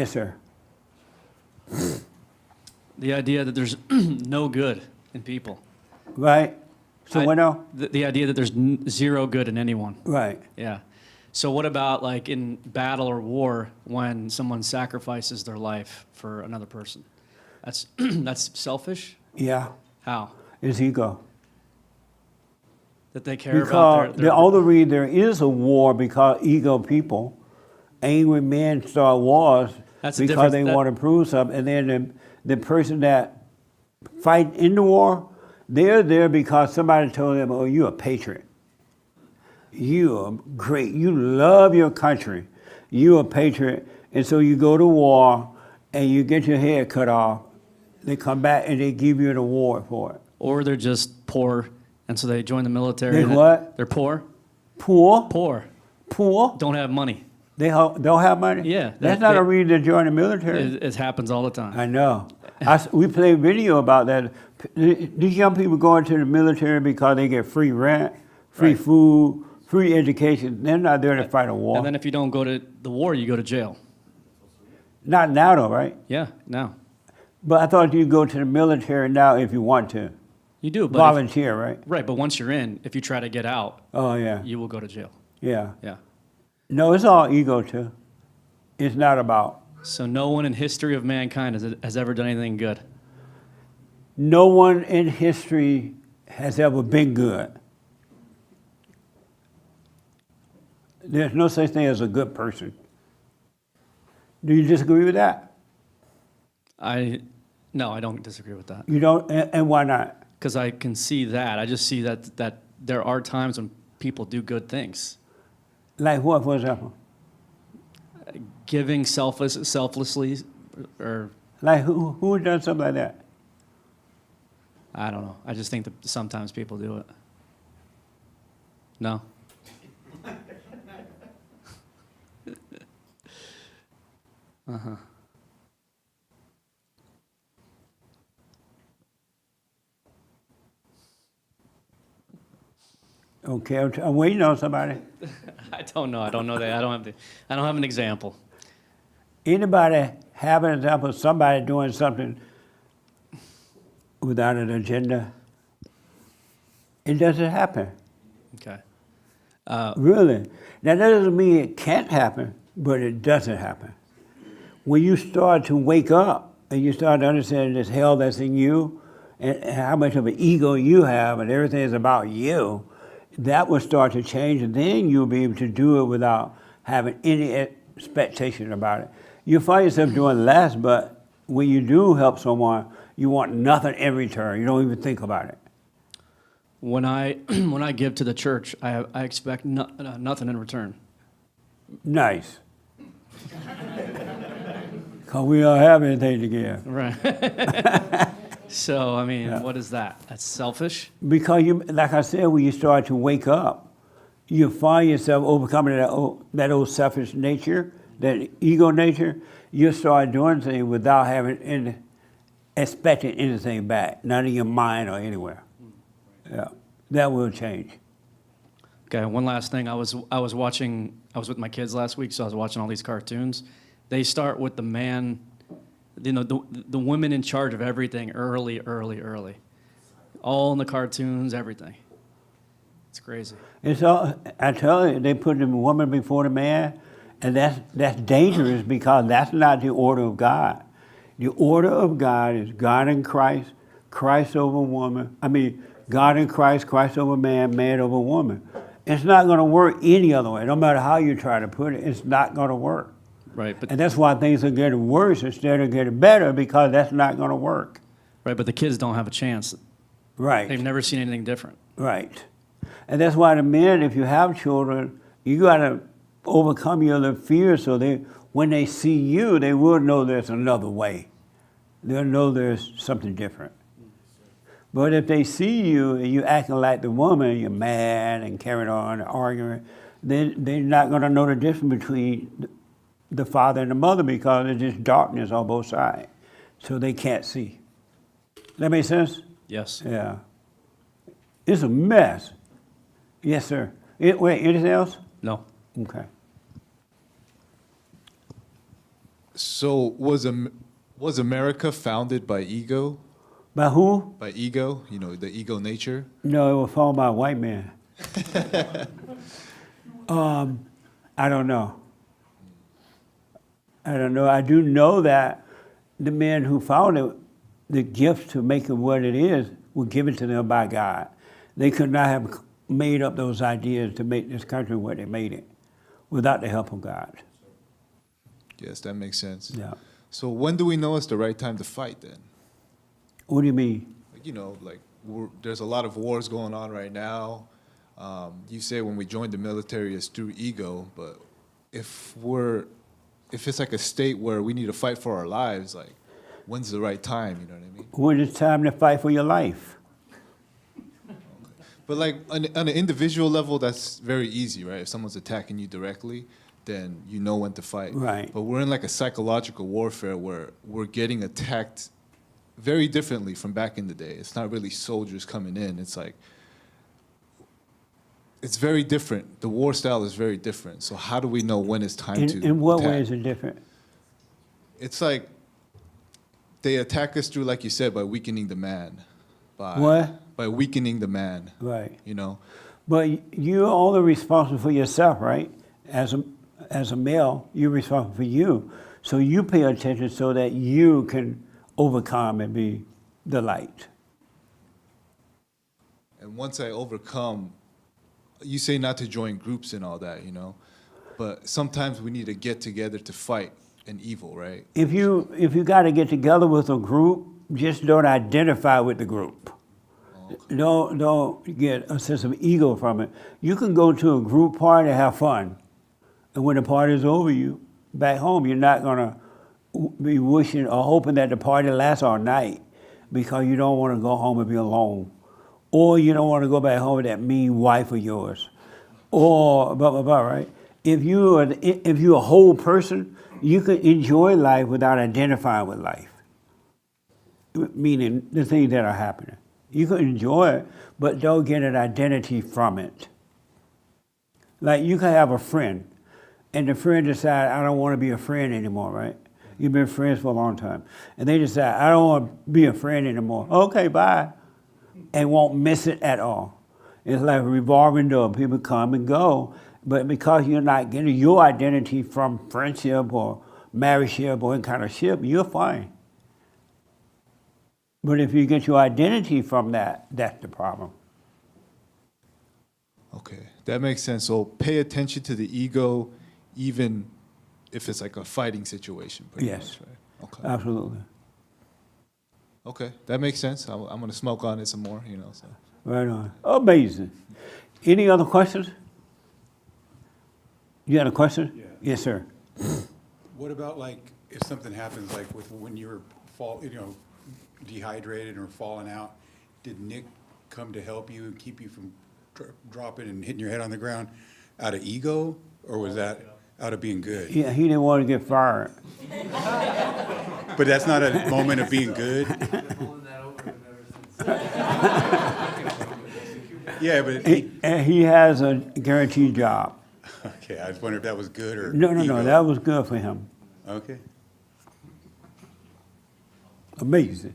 Yes, sir. The idea that there's no good in people. Right? So what else? The idea that there's zero good in anyone. Right. Yeah. So what about like in battle or war when someone sacrifices their life for another person? That's that's selfish. Yeah. How? It's ego. That they care Because about the only reason there is a war because ego people, angry men start wars That's a because difference- they that- want to prove something, and then the person that fight in the war, they're there because somebody told them, "Oh, you're a patriot. You are great. You love your country. You're a patriot." And so you go to war and you get your head cut off. They come back and they give you an award for it. or they're just poor, and so they join the military. They and what? They're poor. Poor, Poor. poor. Don't have money. They don't have money. Yeah, That's that- not a they- reason to join the military. It happens all the time. I know. We play video about that. These young people go into the military because they get free rent, free Right. food, free education. They're not there to fight a war. And then if you don't go to the war, you go to jail. Not now, though, right? Yeah, no. But I thought you'd go to the military now if you want to. You do, but Volunteer, right? right, but once you're in, if you try to get out, Oh, yeah. you will go to jail. Yeah. Yeah. No, it's all ego, too. It's not about. So no one in history of mankind has ever done anything good. No one in history has ever been good. There's no such thing as a good person. Do you disagree with that? No, I don't disagree with that. You don't, and why not? Because I can see that. I just see that there are times when people do good things. Like what, for example? Giving selflessly, or Like who done something like that? I don't know. I just think that sometimes people do it. No? Okay, I'm waiting on somebody. I don't know. I don't know that. I don't have an example. Anybody have an example of somebody doing something without an agenda? It doesn't happen. Okay. Really. Now, that doesn't mean it can't happen, but it doesn't happen. When you start to wake up and you start to understand this hell that's in you and how much of an ego you have and everything is about you, that will start to change, and then you'll be able to do it without having any expectation about it. You'll find yourself doing less, but when you do help someone, you want nothing in return. You don't even think about it. When I when I give to the church, I expect nothing in return. Nice. Because we don't have anything to give. Right. So, I mean, what is that? That's selfish? Because you, like I said, when you start to wake up, you find yourself overcoming that old selfish nature, that ego nature. You start doing things without expecting anything back, not in your mind or anywhere. Yeah, that will change. Okay, one last thing. I was with my kids last week, so I was watching all these cartoons. They start with the man, the women in charge of everything early. All in the cartoons, everything. It's crazy. It's all, I tell you, they put the woman before the man, and that's dangerous because that's not the order of God. The order of God is God in Christ, Christ over woman. I mean, God in Christ, Christ over man, man over woman. It's not going to work any other way. No matter how you try to put it, it's not going to work. Right, but And that's why things are getting worse instead of getting better, because that's not going to work. the kids don't have a chance. Right. They've never seen anything different. Right. And that's why the men, if you have children, you got to overcome your other fears so when they see you, they will know there's another way. They'll know there's something different. But if they see you and you acting like the woman, you're mad and carrying on and arguing, then they're not going to know the difference between the father and the mother because there's just darkness on both sides. So they can't see. That make sense? Yes. Yeah. It's a mess. Yes, sir. Wait, anything else? No. Okay. So was America founded by ego? By who? By ego, the ego nature? No, it was found by a white man. I don't know. I don't know. I do know that the men who found it, the gift to make it what it is, were given to them by God. They could not have made up those ideas to make this country what they made it without the help of God. Yes, that makes sense. Yeah. So when do we know it's the right time to fight then? What do you mean? There's a lot of wars going on right now. You say when we joined the military it's through ego, but if it's like a state where we need to fight for our lives, like when's the right time, you know what I mean? When it's time to fight for your life. But like on an individual level, that's very easy, right? If someone's attacking you directly, then you know when to fight. Right. But we're in like a psychological warfare where we're getting attacked very differently from back in the day. It's not really soldiers coming in. It's like, it's very different. The war style is very different. So how do we know when it's time to In what attack? way is it different? It's like they attack us through, like you said, by weakening the man. What? By weakening the man. Right. But you're only responsible for yourself, right? As a male, you're responsible for you. So you pay attention so that you can overcome and be the light. And once I overcome, you say not to join groups and all that, but sometimes we need to get together to fight an evil, right? If you got to get together with a group, just don't identify with the group. Okay. Don't get a sense of ego from it. You can go to a group party and have fun. And when the party's over, you back home, you're not gonna be wishing or hoping that the party lasts all night because you don't want to go home and be alone. Or you don't want to go back home with that mean wife of yours. Or blah, blah, blah, right? If you're a whole person, you can enjoy life without identifying with life. Meaning the things that are happening. You can enjoy it, but don't get an identity from it. Like you can have a friend, and the friend decides, I don't want to be a friend anymore, right? You've been friends for a long time. And they decide, I don't want to be a friend anymore. Okay, bye. And won't miss it at all. It's like a revolving door. People come and go, but because you're not getting your identity from friendship or marriageship or any kind of ship, you're fine. But if you get your identity from that, that's the problem. Okay, that makes sense. So pay attention to the ego, even if it's like a fighting situation. Pretty Yes. much, right? Okay. Absolutely. Okay, that makes sense. I'm going to smoke on it some more, So. Right on. Amazing. Any other questions? You had a question? Yeah. Yes, sir. What about like if something happens like with when you were dehydrated or falling out? Did Nick come to help you and keep you from dropping and hitting your head on the ground out of ego, or was that out of being good? Yeah, he didn't want to get fired. But that's not a moment of being good. Yeah, but He has a guaranteed job. okay. I just wonder if that was good or No, ego. that was good for him. Okay. Amazing.